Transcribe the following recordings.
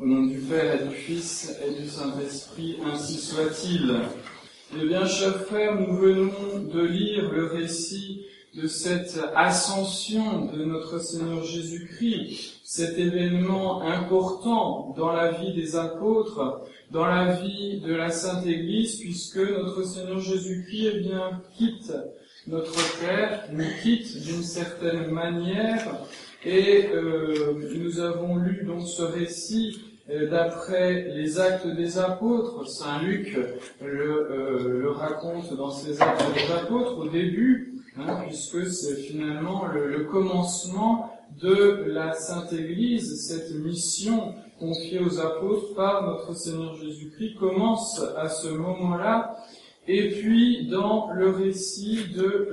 Au nom du Père et du Fils et du Saint-Esprit, ainsi soit-il. Eh bien, chers frères, nous venons de lire le récit de cette ascension de notre Seigneur Jésus-Christ, cet événement important dans la vie des apôtres, dans la vie de la Sainte Église, puisque notre Seigneur Jésus-Christ, eh bien, quitte notre terre, nous quitte d'une certaine manière, et nous avons lu donc ce récit d'après les Actes des Apôtres. Saint Luc le raconte dans ses Actes des Apôtres au début, puisque c'est finalement le commencement de la Sainte Église. Cette mission confiée aux apôtres par notre Seigneur Jésus-Christ commence à ce moment-là. Et puis, dans le récit de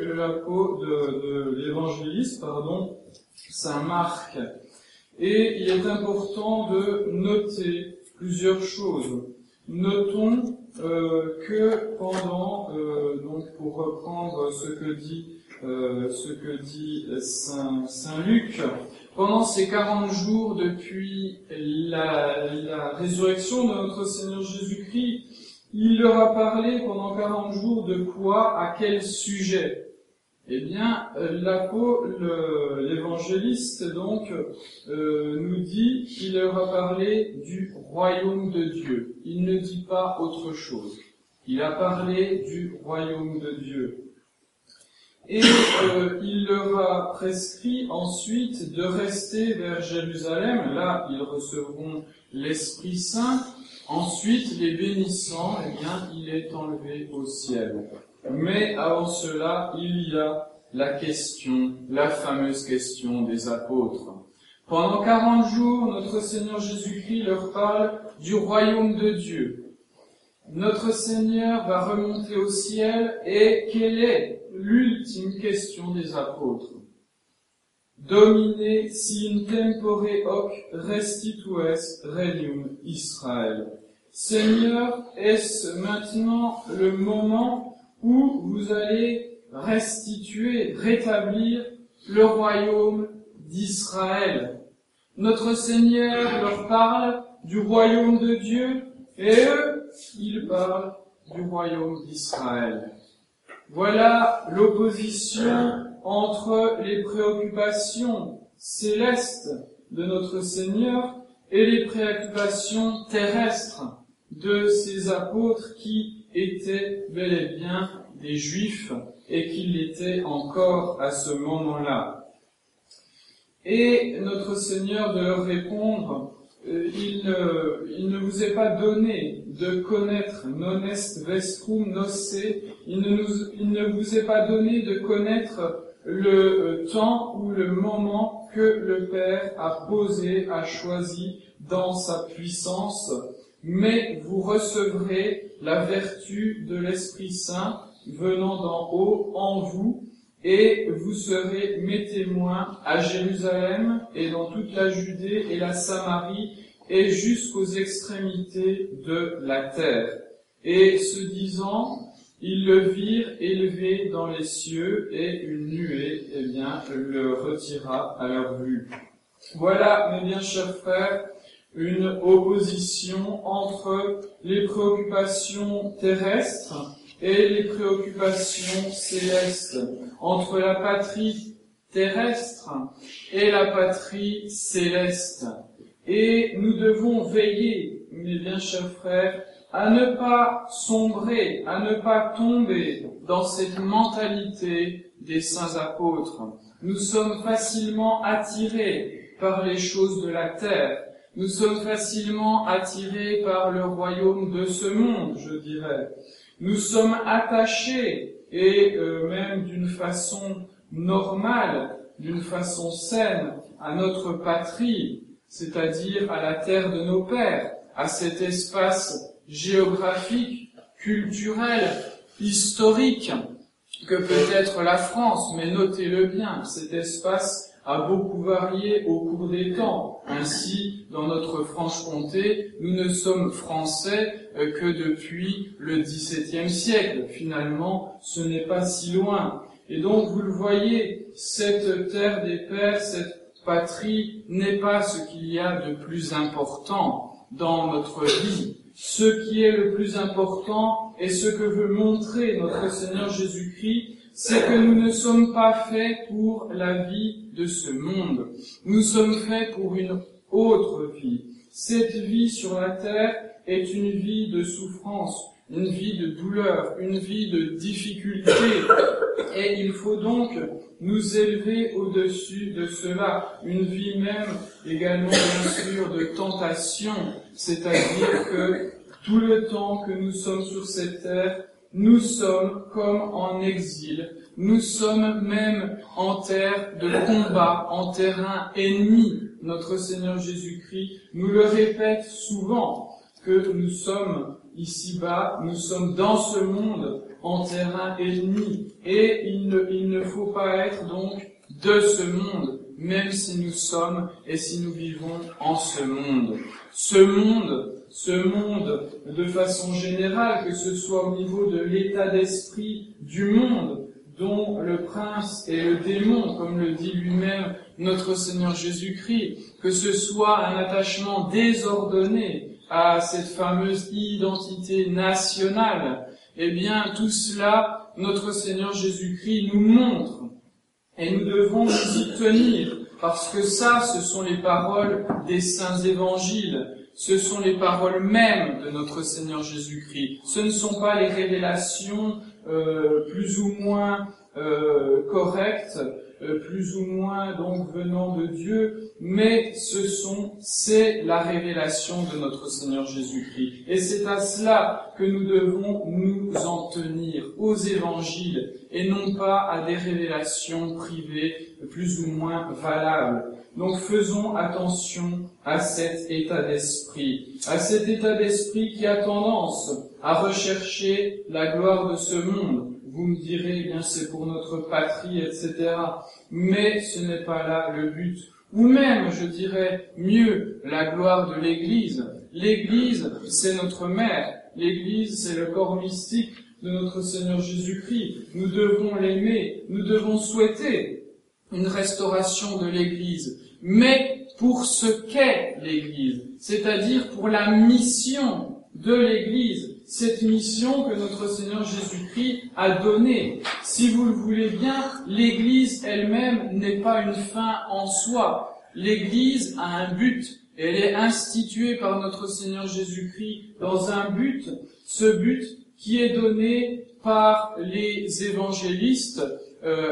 l'évangéliste, Saint Marc. Et il est important de noter plusieurs choses. Notons que pendant, donc pour reprendre ce que dit Saint Luc, pendant ces 40 jours depuis la résurrection de notre Seigneur Jésus-Christ, il leur a parlé pendant 40 jours de quoi, à quel sujet? Eh bien, l'évangéliste donc nous dit qu'il leur a parlé du royaume de Dieu. Il ne dit pas autre chose. Il a parlé du royaume de Dieu. Et il leur a prescrit ensuite de rester vers Jérusalem. Là, ils recevront l'Esprit Saint. Ensuite, les bénissant, eh bien, il est enlevé au ciel. Mais avant cela, il y a la fameuse question des apôtres. Pendant 40 jours, notre Seigneur Jésus-Christ leur parle du royaume de Dieu. Notre Seigneur va remonter au ciel, et quelle est l'ultime question des apôtres? Domine si in tempore hoc restitues regnum Israël. Seigneur, est-ce maintenant le moment où vous allez restituer, rétablir le royaume d'Israël? Notre Seigneur leur parle du royaume de Dieu, et eux, ils parlent du royaume d'Israël. Voilà l'opposition entre les préoccupations célestes de notre Seigneur et les préoccupations terrestres de ces apôtres qui étaient bel et bien des Juifs et qui l'étaient encore à ce moment-là. Et notre Seigneur de leur répondre, il ne vous est pas donné de connaître non est vestrum nocere, il ne vous est pas donné de connaître le temps ou le moment que le Père a posé, a choisi dans sa puissance, mais vous recevrez la vertu de l'Esprit Saint venant d'en haut en vous, et vous serez mes témoins à Jérusalem et dans toute la Judée et la Samarie et jusqu'aux extrémités de la terre. Et ce disant, ils le virent élevé dans les cieux, et une nuée, eh bien, le retira à leur vue. Voilà, mes bien chers frères, une opposition entre les préoccupations terrestres et les préoccupations célestes, entre la patrie terrestre et la patrie céleste. Et nous devons veiller, mes bien chers frères, à ne pas sombrer, à ne pas tomber dans cette mentalité des saints apôtres. Nous sommes facilement attirés par les choses de la terre. Nous sommes facilement attirés par le royaume de ce monde, je dirais. Nous sommes attachés, et même d'une façon normale, d'une façon saine, à notre patrie, c'est-à-dire à la terre de nos pères, à cet espace géographique, culturel, historique, que peut être la France, mais notez-le bien, cet espace a beaucoup varié au cours des temps. Ainsi, dans notre Franche-Comté, nous ne sommes français que depuis le XVIIe siècle. Finalement, ce n'est pas si loin. Et donc, vous le voyez, cette terre des pères, cette patrie n'est pas ce qu'il y a de plus important. dans notre vie. Ce qui est le plus important et ce que veut montrer notre Seigneur Jésus-Christ, c'est que nous ne sommes pas faits pour la vie de ce monde. Nous sommes faits pour une autre vie. Cette vie sur la terre est une vie de souffrance, une vie de douleur, une vie de difficulté. Et il faut donc nous élever au-dessus de cela. Une vie même également, bien sûr, de tentation. C'est-à-dire que tout le temps que nous sommes sur cette terre, nous sommes comme en exil. Nous sommes même en terre de combat, en terrain ennemi. Notre Seigneur Jésus-Christ nous le répète souvent que nous sommes ici-bas, nous sommes dans ce monde en terrain ennemi. Et il ne faut pas être donc de ce monde, même si nous sommes et si nous vivons en ce monde. Ce monde, de façon générale, que ce soit au niveau de l'état d'esprit du monde, dont le prince et le démon, comme le dit lui-même notre Seigneur Jésus-Christ, que ce soit un attachement désordonné à cette fameuse identité nationale, eh bien, tout cela, notre Seigneur Jésus-Christ nous montre. Et nous devons nous y tenir, parce que ça, ce sont les paroles des saints évangiles. Ce sont les paroles mêmes de notre Seigneur Jésus-Christ. Ce ne sont pas les révélations plus ou moins correctes, plus ou moins donc venant de Dieu, mais c'est la révélation de notre Seigneur Jésus-Christ. Et c'est à cela que nous devons nous en tenir, aux évangiles, et non pas à des révélations privées plus ou moins valables. Donc faisons attention à cet état d'esprit qui a tendance à rechercher la gloire de ce monde. Vous me direz, eh bien c'est pour notre patrie, etc. Mais ce n'est pas là le but. Ou même, je dirais mieux, la gloire de l'Église. L'Église, c'est notre mère. L'Église, c'est le corps mystique de notre Seigneur Jésus-Christ. Nous devons l'aimer, nous devons souhaiter une restauration de l'Église. Mais pour ce qu'est l'Église, c'est-à-dire pour la mission de l'Église, cette mission que notre Seigneur Jésus-Christ a donnée. Si vous le voulez bien, l'Église elle-même n'est pas une fin en soi. L'Église a un but. Elle est instituée par notre Seigneur Jésus-Christ dans un but, ce but qui est donné par les évangélistes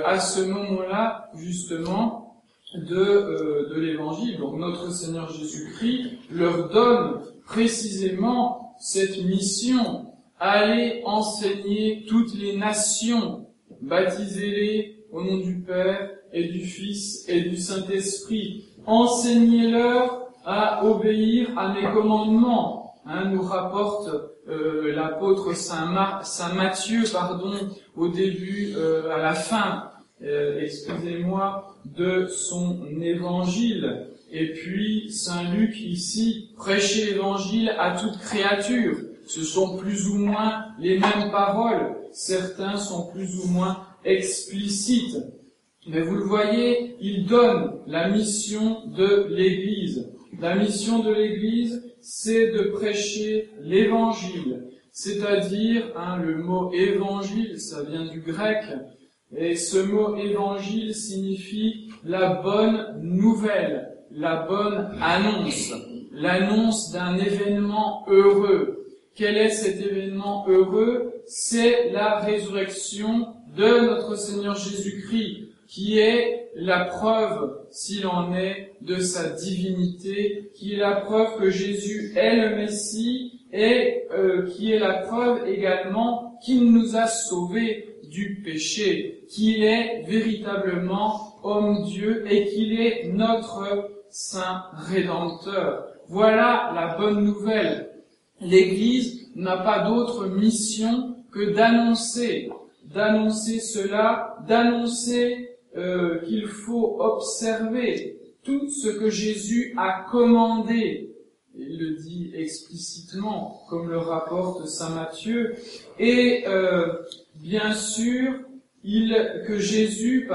à ce moment-là, justement, de l'Évangile. Donc notre Seigneur Jésus-Christ leur donne précisément cette mission. Allez enseigner toutes les nations, baptisez-les au nom du Père et du Fils et du Saint-Esprit. Enseignez-leur à obéir à mes commandements. Nous rapporte l'apôtre Saint Matthieu, au début, à la fin, de son évangile. Et puis, Saint Luc, ici, prêchez l'évangile à toute créature. Ce sont plus ou moins les mêmes paroles. Certains sont plus ou moins explicites. Mais vous le voyez, il donne la mission de l'Église. La mission de l'Église, c'est de prêcher l'évangile. C'est-à-dire, le mot évangile, ça vient du grec. Et ce mot évangile signifie la bonne nouvelle. La bonne annonce, l'annonce d'un événement heureux. Quel est cet événement heureux? C'est la résurrection de notre Seigneur Jésus-Christ, qui est la preuve, s'il en est, de sa divinité, qui est la preuve que Jésus est le Messie, et qui est la preuve également qu'il nous a sauvés du péché, qu'il est véritablement homme-Dieu et qu'il est notre Saint Rédempteur. Voilà la bonne nouvelle. L'Église n'a pas d'autre mission que d'annoncer cela, d'annoncer qu'il faut observer tout ce que Jésus a commandé. Il le dit explicitement, comme le rapporte Saint Matthieu. Et bien sûr, que Jésus,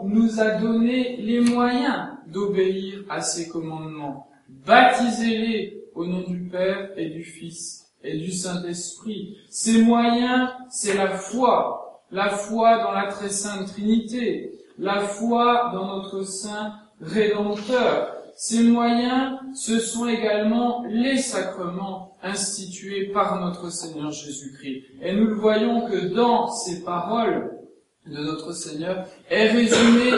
nous a donné les moyens d'obéir à ses commandements. Baptisez-les au nom du Père et du Fils et du Saint-Esprit. Ces moyens, c'est la foi dans la très sainte Trinité, la foi dans notre Saint Rédempteur. Ces moyens, ce sont également les sacrements institués par notre Seigneur Jésus-Christ. Et nous le voyons que dans ces paroles de notre Seigneur est résumée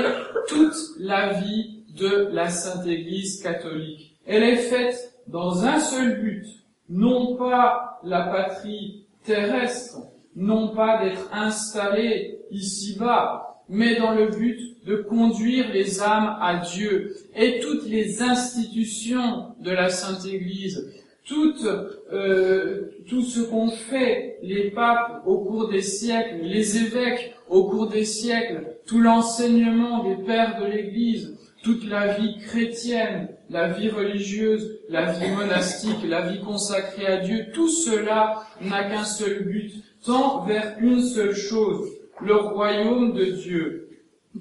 toute la vie de la Sainte Église catholique. Elle est faite dans un seul but, non pas la patrie terrestre, non pas d'être installé ici-bas, mais dans le but de conduire les âmes à Dieu. Et toutes les institutions de la Sainte Église, tout ce qu'ont fait les papes au cours des siècles, les évêques au cours des siècles, tout l'enseignement des pères de l'Église, toute la vie chrétienne, la vie religieuse, la vie monastique, la vie consacrée à Dieu, tout cela n'a qu'un seul but, tend vers une seule chose, le royaume de Dieu.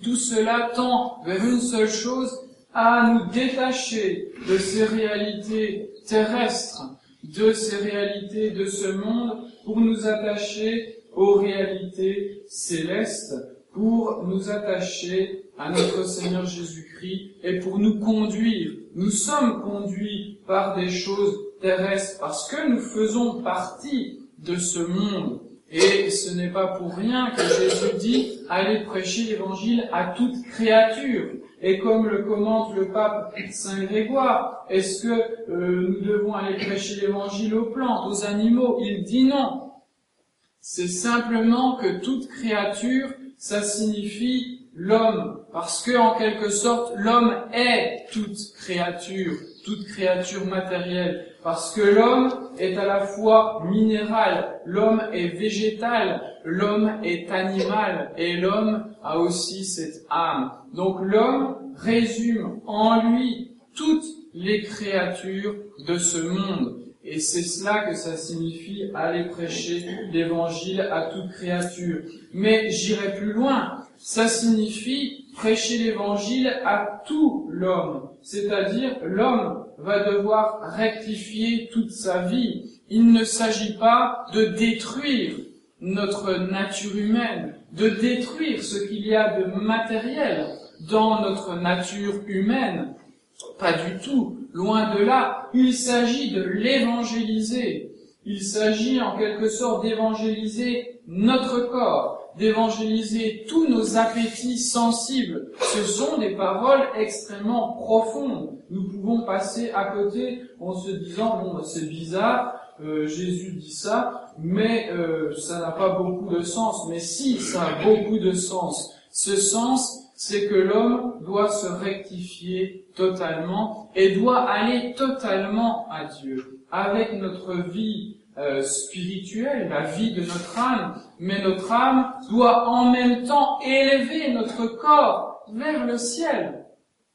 Tout cela tend vers une seule chose, à nous détacher de ces réalités terrestres, de ces réalités de ce monde, pour nous attacher aux réalités célestes, pour nous attacher à notre Seigneur Jésus-Christ et pour nous conduire. Nous sommes conduits par des choses terrestres parce que nous faisons partie de ce monde. Et ce n'est pas pour rien que Jésus dit « Allez prêcher l'évangile à toute créature ». Et comme le commente le pape Saint Grégoire, est-ce que nous devons aller prêcher l'évangile aux plantes, aux animaux? Il dit non. C'est simplement que toute créature, ça signifie l'homme, parce que en quelque sorte l'homme est toute créature matérielle, parce que l'homme est à la fois minéral, l'homme est végétal, l'homme est animal, et l'homme a aussi cette âme. Donc l'homme résume en lui toutes les créatures de ce monde. Et c'est cela que ça signifie aller prêcher l'évangile à toute créature. Mais j'irai plus loin. Ça signifie prêcher l'évangile à tout l'homme. C'est-à-dire, l'homme va devoir rectifier toute sa vie. Il ne s'agit pas de détruire notre nature humaine, de détruire ce qu'il y a de matériel dans notre nature humaine. Pas du tout. Loin de là, il s'agit de l'évangéliser. Il s'agit en quelque sorte d'évangéliser notre corps, d'évangéliser tous nos appétits sensibles. Ce sont des paroles extrêmement profondes. Nous pouvons passer à côté en se disant, bon, c'est bizarre, Jésus dit ça, mais ça n'a pas beaucoup de sens. Mais si, ça a beaucoup de sens. Ce sens, c'est que l'homme doit se rectifier totalement et doit aller totalement à Dieu. Avec notre vie spirituelle, la vie de notre âme, mais notre âme doit en même temps élever notre corps vers le ciel.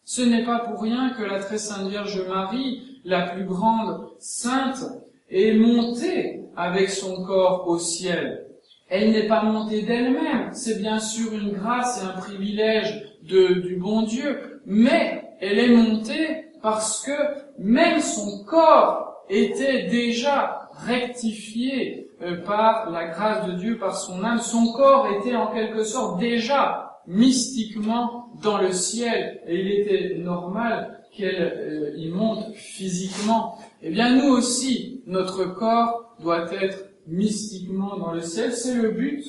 Ce n'est pas pour rien que la très sainte Vierge Marie, la plus grande sainte, est montée avec son corps au ciel. Elle n'est pas montée d'elle-même, c'est bien sûr une grâce et un privilège du bon Dieu, mais elle est montée parce que même son corps était déjà rectifié par la grâce de Dieu, par son âme. Son corps était en quelque sorte déjà mystiquement dans le ciel, et il était normal qu'elle y monte physiquement. Eh bien, nous aussi, notre corps doit être mystiquement dans le ciel. C'est le but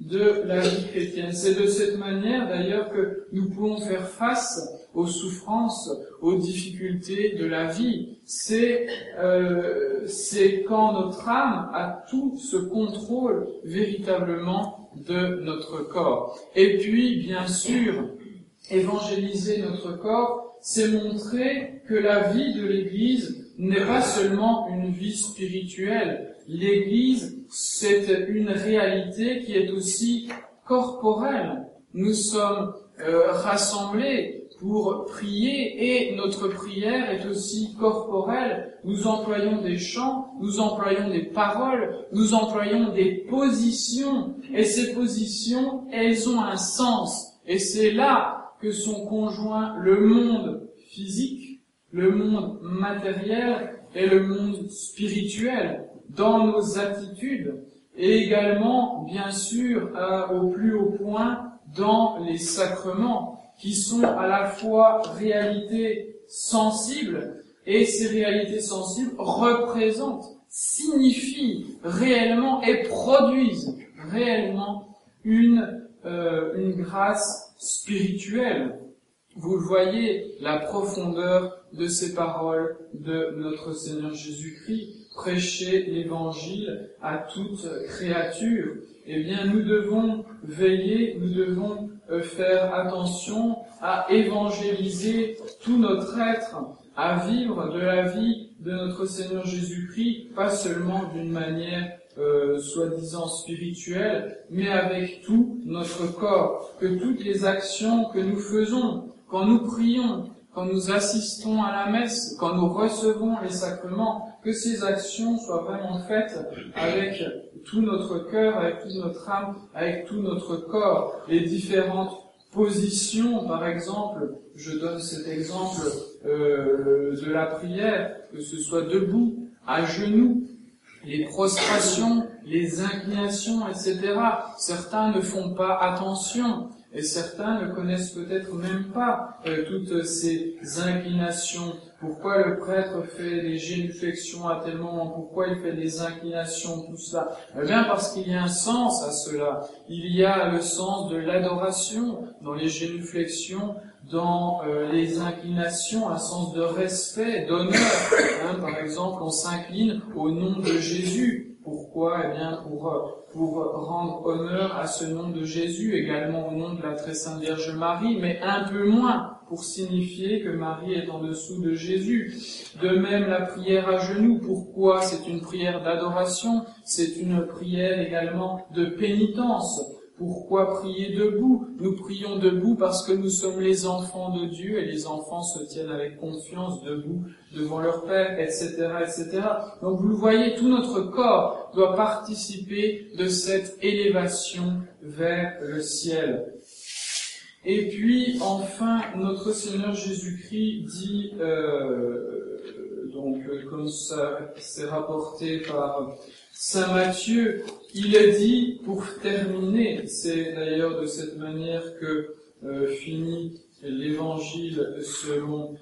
de la vie chrétienne. C'est de cette manière, d'ailleurs, que nous pouvons faire face aux souffrances, aux difficultés de la vie. C'est quand notre âme a tout ce contrôle véritablement de notre corps. Et puis, bien sûr, évangéliser notre corps, c'est montrer que la vie de l'Église n'est pas seulement une vie spirituelle. L'Église, c'est une réalité qui est aussi corporelle. Nous sommes rassemblés pour prier et notre prière est aussi corporelle. Nous employons des chants, nous employons des paroles, nous employons des positions. Et ces positions, elles ont un sens. Et c'est là que sont conjoints le monde physique, le monde matériel est le monde spirituel, dans nos attitudes, et également, bien sûr, au plus haut point, dans les sacrements, qui sont à la fois réalités sensibles, et ces réalités sensibles représentent, signifient réellement et produisent réellement une grâce spirituelle. Vous le voyez, la profondeur de ces paroles de notre Seigneur Jésus-Christ, prêcher l'Évangile à toute créature. Eh bien, nous devons veiller, nous devons faire attention à évangéliser tout notre être, à vivre de la vie de notre Seigneur Jésus-Christ, pas seulement d'une manière soi-disant spirituelle, mais avec tout notre corps, que toutes les actions que nous faisons, quand nous prions, quand nous assistons à la messe, quand nous recevons les sacrements, que ces actions soient vraiment faites avec tout notre cœur, avec toute notre âme, avec tout notre corps. Les différentes positions, par exemple, je donne cet exemple de la prière, que ce soit debout, à genoux, les prostrations, les inclinations, etc. Certains ne font pas attention. Et certains ne connaissent peut-être même pas toutes ces inclinations. Pourquoi le prêtre fait des génuflexions à tel moment? Pourquoi il fait des inclinations, tout cela? Eh bien parce qu'il y a un sens à cela. Il y a le sens de l'adoration dans les génuflexions, dans les inclinations, un sens de respect, d'honneur. Par exemple, on s'incline au nom de Jésus. Pourquoi? Eh bien, pour rendre honneur à ce nom de Jésus, également au nom de la très sainte Vierge Marie, mais un peu moins pour signifier que Marie est en dessous de Jésus. De même, la prière à genoux. Pourquoi? C'est une prière d'adoration, c'est une prière également de pénitence. Pourquoi prier debout? Nous prions debout parce que nous sommes les enfants de Dieu et les enfants se tiennent avec confiance debout devant leur Père, etc., etc. Donc vous le voyez, tout notre corps doit participer de cette élévation vers le ciel. Et puis, enfin, notre Seigneur Jésus-Christ dit, comme ça c'est rapporté par Saint Matthieu, il est dit, pour terminer, c'est d'ailleurs de cette manière que finit l'Évangile selon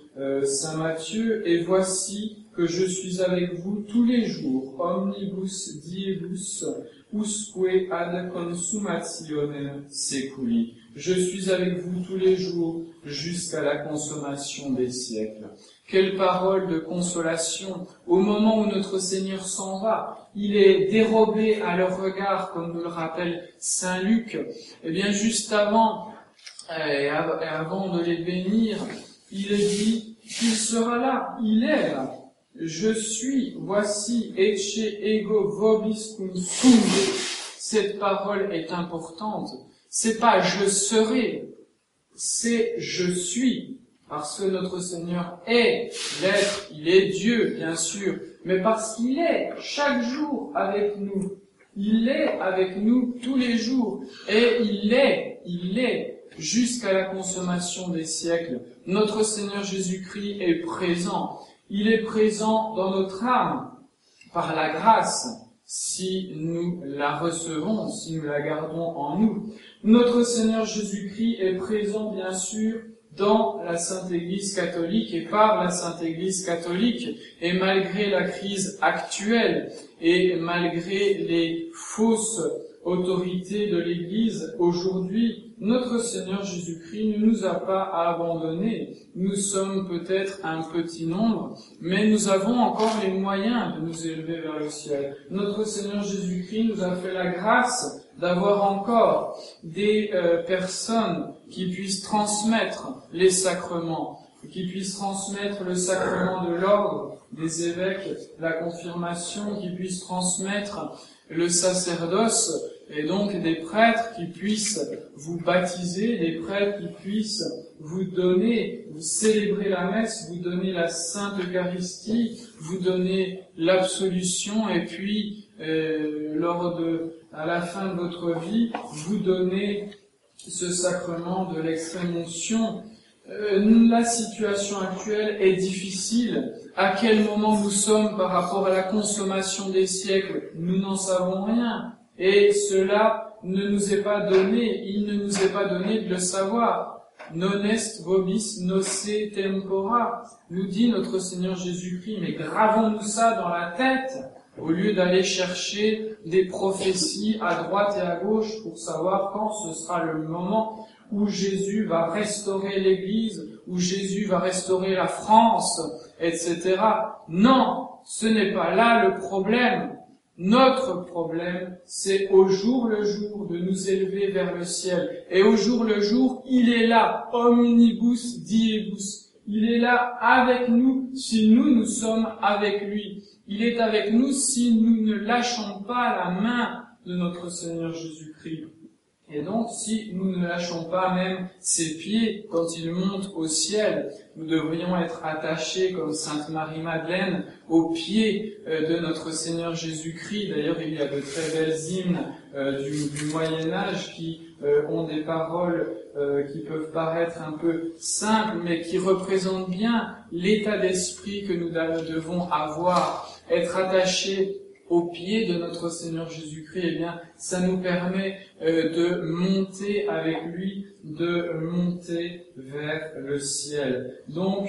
Saint Matthieu, et voici que je suis avec vous tous les jours, omnibus diebus, usque ad consummationem seculi. Je suis avec vous tous les jours jusqu'à la consommation des siècles. Quelle parole de consolation! Au moment où notre Seigneur s'en va, il est dérobé à leur regard, comme nous le rappelle Saint Luc. Eh bien, juste avant, et avant de les bénir, il est dit qu'il sera là, il est là. Je suis, voici, ecce ego vobis cum sunde. Cette parole est importante. C'est pas je serai, c'est je suis. Parce que notre Seigneur est l'être, il est Dieu, bien sûr, mais parce qu'il est chaque jour avec nous. Il est avec nous tous les jours. Et il est, jusqu'à la consommation des siècles. Notre Seigneur Jésus-Christ est présent. Il est présent dans notre âme, par la grâce, si nous la recevons, si nous la gardons en nous. Notre Seigneur Jésus-Christ est présent, bien sûr, dans la Sainte Église catholique et par la Sainte Église catholique. Et malgré la crise actuelle et malgré les fausses autorités de l'Église aujourd'hui, notre Seigneur Jésus-Christ ne nous a pas abandonnés. Nous sommes peut-être un petit nombre, mais nous avons encore les moyens de nous élever vers le ciel. Notre Seigneur Jésus-Christ nous a fait la grâce d'avoir encore des personnes qui puissent transmettre les sacrements, qui puissent transmettre le sacrement de l'ordre des évêques, la confirmation, qui puissent transmettre le sacerdoce, et donc des prêtres qui puissent vous baptiser, des prêtres qui puissent vous donner, vous célébrer la messe, vous donner la Sainte Eucharistie, vous donner l'absolution, et puis à la fin de votre vie, vous donner ce sacrement de l'extrême onction. la situation actuelle est difficile. À quel moment nous sommes par rapport à la consommation des siècles, nous n'en savons rien. Et cela ne nous est pas donné, il ne nous est pas donné de le savoir. Non est vobis nocte tempora, nous dit notre Seigneur Jésus-Christ, mais gravons-nous ça dans la tête, au lieu d'aller chercher des prophéties à droite et à gauche pour savoir quand ce sera le moment où Jésus va restaurer l'Église, où Jésus va restaurer la France, etc. Non, ce n'est pas là le problème. Notre problème, c'est au jour le jour de nous élever vers le ciel. Et au jour le jour, il est là, omnibus diebus. Il est là avec nous si nous sommes avec lui. Il est avec nous si nous ne lâchons pas la main de notre Seigneur Jésus-Christ. Et donc, si nous ne lâchons pas même ses pieds quand il monte au ciel, nous devrions être attachés comme Sainte Marie-Madeleine aux pieds de notre Seigneur Jésus-Christ. D'ailleurs, il y a de très belles hymnes du Moyen-Âge qui ont des paroles qui peuvent paraître un peu simples, mais qui représentent bien l'état d'esprit que nous devons avoir. Être attachés aux pieds de notre Seigneur Jésus-Christ, eh bien, ça nous permet de monter avec lui, de monter vers le ciel. Donc,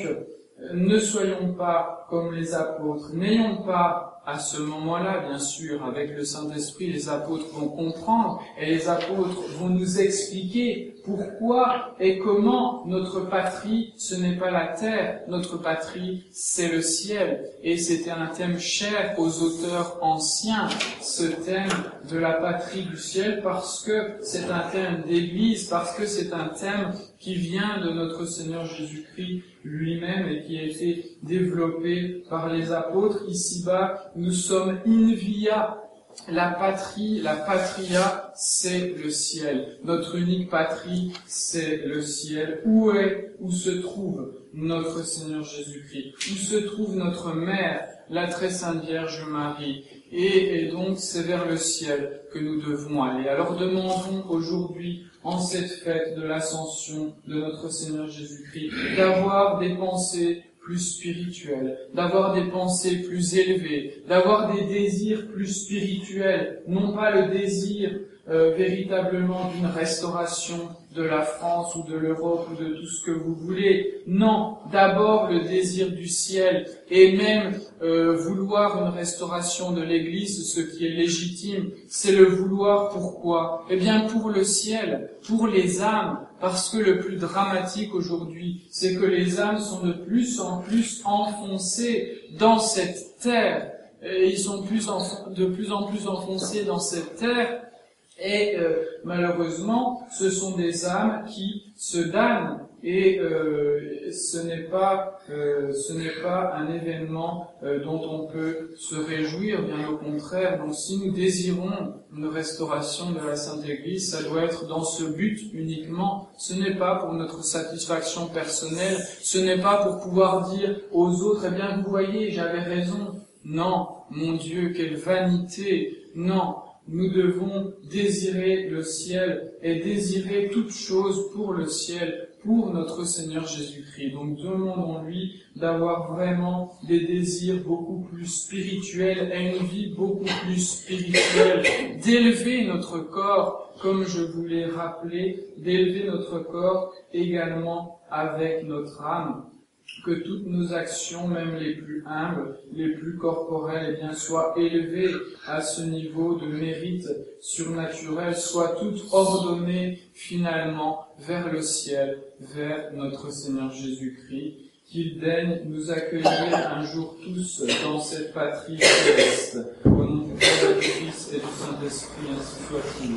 ne soyons pas comme les apôtres, n'ayons pas à ce moment-là, bien sûr, avec le Saint-Esprit, les apôtres vont comprendre et les apôtres vont nous expliquer pourquoi et comment notre patrie, ce n'est pas la terre, notre patrie, c'est le ciel. Et c'était un thème cher aux auteurs anciens, ce thème de la patrie du ciel, parce que c'est un thème d'Église, parce que c'est un thème qui vient de notre Seigneur Jésus-Christ lui-même et qui a été développé par les apôtres. Ici-bas, nous sommes in via. La patrie, la patria, c'est le ciel. Notre unique patrie, c'est le ciel. Où se trouve notre Seigneur Jésus-Christ? Où se trouve notre mère, la très sainte Vierge Marie? Et donc, c'est vers le ciel que nous devons aller. Alors demandons aujourd'hui, en cette fête de l'Ascension de notre Seigneur Jésus-Christ, d'avoir des pensées plus spirituelles, d'avoir des pensées plus élevées, d'avoir des désirs plus spirituels, non pas le désir véritablement d'une restauration de la France ou de l'Europe ou de tout ce que vous voulez. Non, d'abord le désir du ciel et même vouloir une restauration de l'Église, ce qui est légitime, c'est le vouloir pourquoi? Eh bien pour le ciel, pour les âmes, parce que le plus dramatique aujourd'hui, c'est que les âmes sont de plus en plus enfoncées dans cette terre, et ils sont de plus en plus enfoncés dans cette terre. Et malheureusement, ce sont des âmes qui se damnent et ce n'est pas un événement dont on peut se réjouir, bien au contraire. Donc si nous désirons une restauration de la Sainte Église, ça doit être dans ce but uniquement. Ce n'est pas pour notre satisfaction personnelle, ce n'est pas pour pouvoir dire aux autres, eh bien vous voyez, j'avais raison. Non, mon Dieu, quelle vanité. Non. Nous devons désirer le ciel et désirer toute chose pour le ciel, pour notre Seigneur Jésus-Christ. Donc demandons-lui d'avoir vraiment des désirs beaucoup plus spirituels et une vie beaucoup plus spirituelle, d'élever notre corps, comme je vous l'ai rappelé, d'élever notre corps également avec notre âme. Que toutes nos actions, même les plus humbles, les plus corporelles, eh bien, soient élevées à ce niveau de mérite surnaturel, soient toutes ordonnées finalement vers le ciel, vers notre Seigneur Jésus-Christ, qu'il daigne nous accueillir un jour tous dans cette patrie céleste. Au nom du Père, du Fils et du Saint-Esprit, ainsi soit-il.